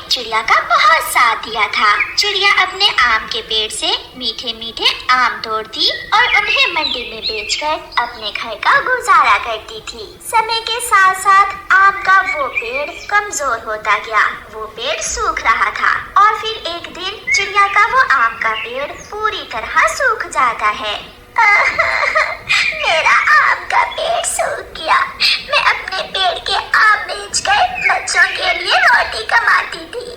चिड़िया का बहुत साथ दिया था। चिड़िया अपने आम के पेड़ से मीठे मीठे आम तोड़ती और उन्हें मंडी में बेचकर अपने घर का गुजारा करती थी। समय के साथ साथ आम का वो पेड़ कमजोर होता गया, वो पेड़ सूख रहा था और फिर एक दिन चिड़िया का वो आम का पेड़ पूरी तरह सूख जाता है। मेरा आम का पेड़ सूख गया। मैं अपने पेड़ के आम बेचकर बच्चों के लिए रोटी कमाती थी।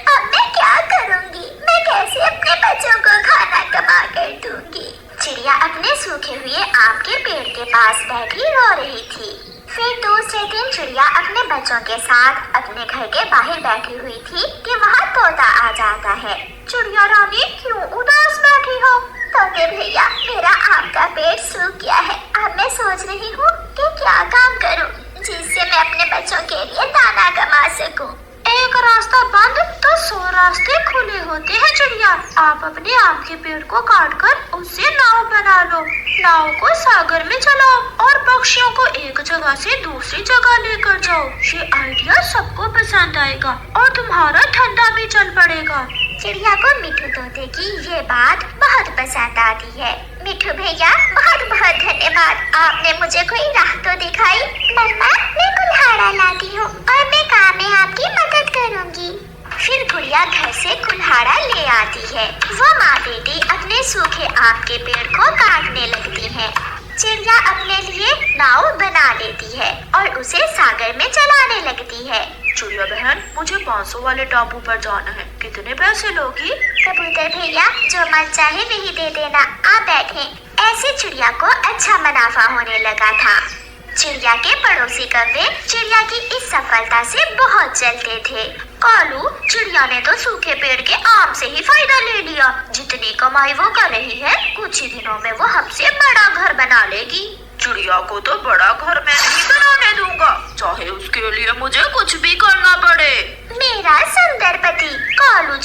अब मैं क्या करूंगी? मैं कैसे अपने बच्चों को खाना कमा कर दूंगी? चिड़िया अपने सूखे हुए आम के पेड़ के पास बैठी रो रही थी। फिर दूसरे दिन चिड़िया अपने बच्चों के साथ अपने घर के बाहर बैठी हुई थी कि वहाँ तोता आ जाता है। चिड़िया रानी क्यों उदास बैठी हो? तोते भैया, मेरा आम का पेड़ सूख गया है। अब मैं सोच रही हूँ कि क्या काम करूँ जिससे मैं अपने बच्चों के लिए दाना कमा सकूँ। एक रास्ता बंद तो 100 रास्ते खुले होते हैं चिड़िया। आप अपने आम के पेड़ को काट कर उससे नाव बना लो। नाव को सागर में चलाओ और पक्षियों को एक जगह से दूसरी जगह लेकर जाओ। ये आइडिया सबको पसंद आएगा और तुम्हारा धंधा भी चल पड़ेगा। चिड़िया को मिठू तोते की ये बात बहुत पसंद आती है। मिठू भैया, बहुत बहुत धन्यवाद, आपने मुझे कोई राह तो दिखाई। मम्मा, मैं कुल्हाड़ा लाती हूँ और मैं काम में आपकी मदद करूँगी। फिर गुड़िया घर से कुल्हाड़ा ले आती है। वो माँ बेटी अपने सूखे आम के पेड़ को काटने लगती है। चिड़िया अपने लिए नाव बना लेती है और उसे सागर में चलाने लगती है। चिड़िया बहन, मुझे 500 वाले टापू पर जाना है, कितने पैसे लोगी? कबूतर भैया, जो मन चाहे वही दे देना, आप बैठें। ऐसे चिड़िया को अच्छा मुनाफा होने लगा था। चिड़िया के पड़ोसी कौवे चिड़िया की इस सफलता से बहुत जलते थे। कालू, चिड़िया ने तो सूखे पेड़ के आम से ही फायदा ले लिया। जितनी कमाई वो कर रही है, कुछ ही दिनों में वो हमसे बड़ा घर बना लेगी। चिड़िया को तो बड़ा घर मैं नहीं बनाने दूंगा, चाहे उसके लिए मुझे कुछ भी करना पड़े। मेरा सुंदर पति। कालू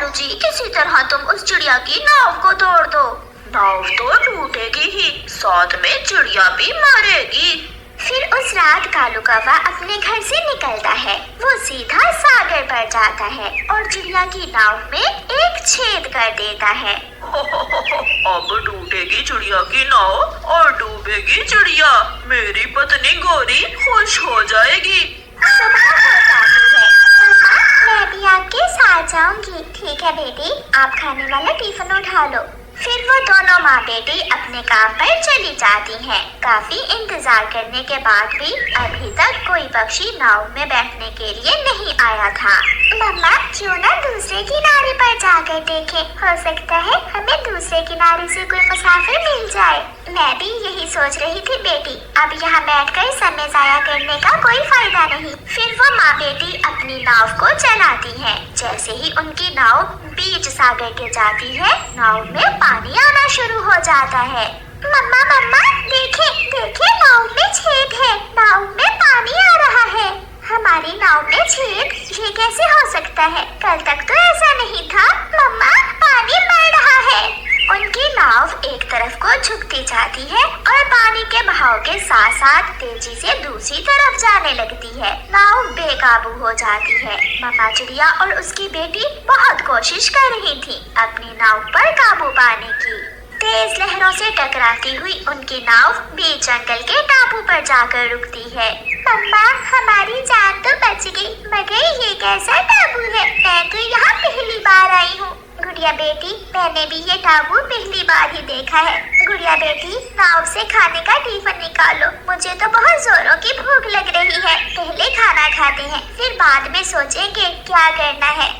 जी, किसी तरह तुम उस चिड़िया की नाव को तोड़ दो। नाव तो टूटेगी ही, साथ में चिड़िया भी मरेगी। फिर उस रात कालू कौवा अपने घर से निकलता है। वो सीधा सागर पर जाता है और चिड़िया की नाव में एक छेद कर देता है। अब टूटेगी चिड़िया की नाव और डूबेगी चिड़िया। मेरी पत्नी गोरी खुश हो जाएगी। सुबह हो जाती है। मम्मा, मैं भी आपके साथ जाऊंगी। ठीक है बेटी, आप खाने वाला टिफिन उठा लो। फिर वो दोनों माँ बेटी अपने काम पर चली जाती हैं। काफी इंतजार करने के बाद भी अभी तक कोई पक्षी नाव में बैठने के लिए नहीं आया था। मम्मा, क्यों ना दूसरे किनारे पर जाकर देखें, हो सकता है हमें दूसरे किनारे से कोई मुसाफिर मिल जाए। मैं भी यही सोच रही थी बेटी, अब यहाँ बैठकर समय जाया करने का कोई फायदा नहीं। फिर वो माँ बेटी अपनी नाव को चलाती हैं। जैसे ही उनकी नाव बीच सागर के जाती है, नाव में पानी आना शुरू हो जाता है। मम्मा, देखे नाव में छेद है, नाव में पानी आ रहा है। हमारी नाव में छेद, ये कैसे हो सकता है? कल तक तो ऐसा नहीं था। मम्मा, पानी बढ़ रहा है। उनकी नाव एक तरफ को झुकती जाती है और पानी के बहाव के साथ साथ तेजी से दूसरी तरफ जाने लगती है। नाव बेकाबू हो जाती है। मम्मा चिड़िया और उसकी बेटी बहुत कोशिश कर रही थी अपनी नाव पर काबू पाने की। तेज लहरों से टकराती हुई उनकी नाव बीच जंगल के टापू पर जाकर रुकती है। मम्मा, हमारी जान तो बच गई, मगर ये कैसा टापू है? मैं तो यहाँ पहली बार आई हूँ। गुड़िया बेटी, मैंने भी ये टापू पहली बार ही देखा है। गुड़िया बेटी, नाव से खाने का टिफिन निकालो, मुझे तो बहुत जोरों की भूख लग रही है। पहले खाना खाते हैं, फिर बाद में सोचेंगे क्या करना है।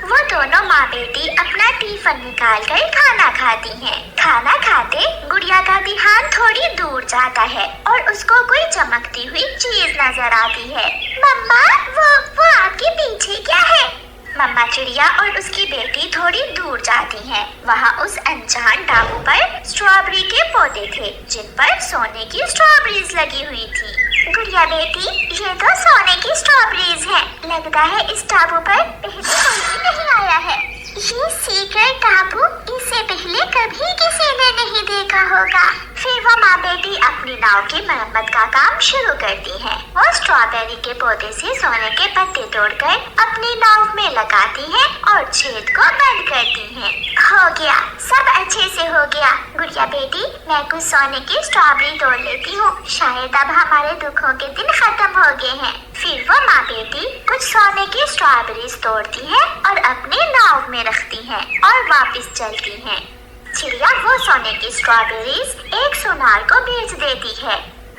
वो दोनों माँ बेटी अपना टिफिन निकाल कर खाना खाती हैं। खाना खाते गुड़िया का ध्यान थोड़ी दूर जाता है और उसको कोई चमकती हुई चीज नजर आती है। मम्मा, वो आपके पीछे क्या है? मम्मा चिड़िया और उसकी बेटी थोड़ी दूर जाती हैं। वहाँ उस अनजान टापू पर स्ट्रॉबेरी के पौधे थे, जिन पर सोने की स्ट्रॉबेरीज लगी हुई थी। गुड़िया बेटी, ये तो सोने की स्ट्रॉबेरीज हैं। लगता है इस टापू पर पहले कोई नहीं आया है। ये सीक्रेट टापू, इससे पहले कभी किसी ने नहीं देखा होगा। फिर वो माँ बेटी अपनी नाव की मरम्मत का काम शुरू करती हैं। वो स्ट्रॉबेरी के पौधे से सोने के पत्ते तोड़कर अपनी नाव में लगाती हैं और छेद को बंद करती हैं। हो गया, सब अच्छे से हो गया। गुड़िया बेटी, मैं कुछ सोने की स्ट्रॉबेरी तोड़ लेती हूँ, शायद अब हमारे दुखों के दिन खत्म हो गए हैं। फिर वो माँ बेटी कुछ सोने की स्ट्रॉबेरीज तोड़ती है और अपने नाव में रखती है और वापस चलती है। चिड़िया वो सोने की स्ट्रॉबेरीज एक सोनार को बेच देती है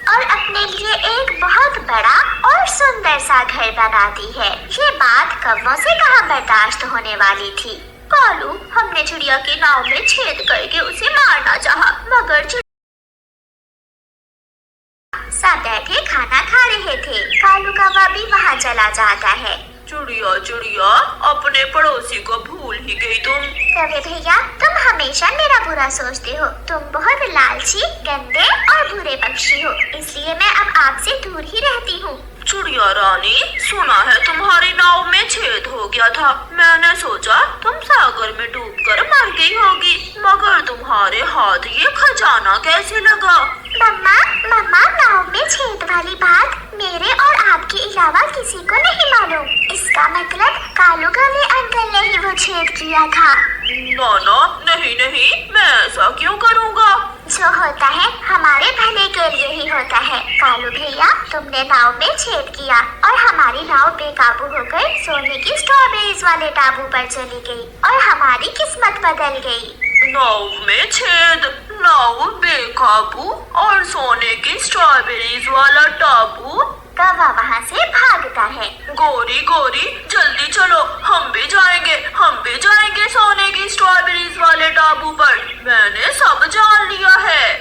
और अपने लिए एक बहुत बड़ा और सुंदर सा घर बनाती है। ये बात कौवों से कहाँ बर्दाश्त होने वाली थी। कालू, हमने चिड़िया की नाव में छेद करके उसे मारना चाहा, मगर सब बैठे खाना खा रहे थे। कालू कौवा भी वहाँ चला जाता है। चिड़िया चिड़िया, अपने पड़ोसी को भूल ही गई तुम। कौवे भैया, तुम हमेशा मेरा बुरा सोचते हो। तुम बहुत लालची, गंदे और बुरे पक्षी हो, इसलिए मैं अब आपसे दूर ही रहती हूँ। चिड़िया रानी, सुना है तुम्हारी नाव में छेद हो गया था। मैंने सोचा तुम सागर में डूबकर मर गई होगी, मगर तुम्हारे हाथ ये खजाना कैसे लगा? मम्मा, मम्मा, नाव में छेद वाली बात मेरे और आपके अलावा किसी को नहीं मालूम। इसका मतलब कालू कौवे अंकल ने ही वो छेद किया था। ना, नहीं नहीं, मैं ऐसा क्यों करूँगा? जो होता है हमारे भले के लिए ही होता है। कालू भैया, तुमने नाव में छेद किया और हमारी नाव बेकाबू होकर सोने की स्ट्रॉबेरीज वाले टापू पर चली गई और हमारी किस्मत बदल गई। नाव में छेद, नाव बेकाबू और सोने की स्ट्रॉबेरीज वाला टापू। कौवा वहाँ से भागता है। गोरी गोरी, जल्दी चलो, हम भी जाएंगे सोने की स्ट्रॉबेरीज वाले टापू पर। मैंने सब जान लिया है।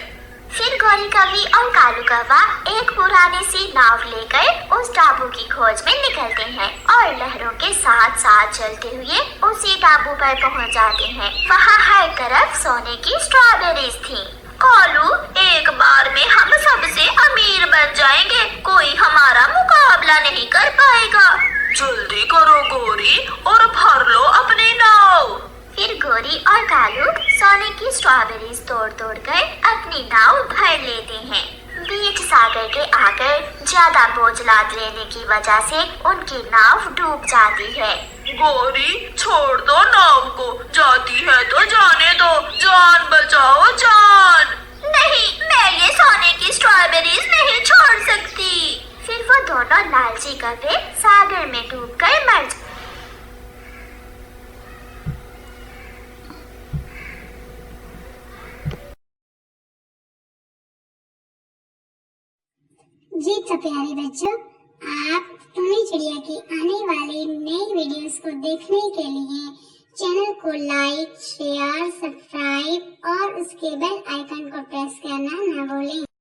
फिर गोरी कौवी और कालू कौवा एक पुरानी सी नाव लेकर उस टापू की खोज में निकलते हैं और लहरों के साथ साथ चलते हुए उसी टापू पर पहुंच जाते हैं। वहाँ हर तरफ सोने की स्ट्रॉबेरीज थी। कालू, एक बार में हम सबसे अमीर बन जाएंगे, कोई हमारा मुकाबला नहीं कर पाएगा। जल्दी करो गोरी और भर लो अपनी नाव। फिर गोरी और कालू सोने की स्ट्रॉबेरीज तोड़ तोड़ कर अपनी नाव भर लेते हैं। बीच सागर के आकर ज्यादा बोझ लाद लेने की वजह से उनकी नाव डूब जाती है। गोरी, छोड़ दो नाव को, जाती है तो जाने दो, जान बचाओ जान। नहीं, मैं ये सोने की स्ट्रॉबेरीज नहीं छोड़ सकती। फिर वो दोनों लालची कौवे सागर में डूबकर मर। जी तो प्यारे बच्चों, आप टुन्नी चिड़िया की आने वाली नई वीडियोस को देखने के लिए चैनल को लाइक, शेयर, सब्सक्राइब और उसके बेल आइकन को प्रेस करना ना भूलें।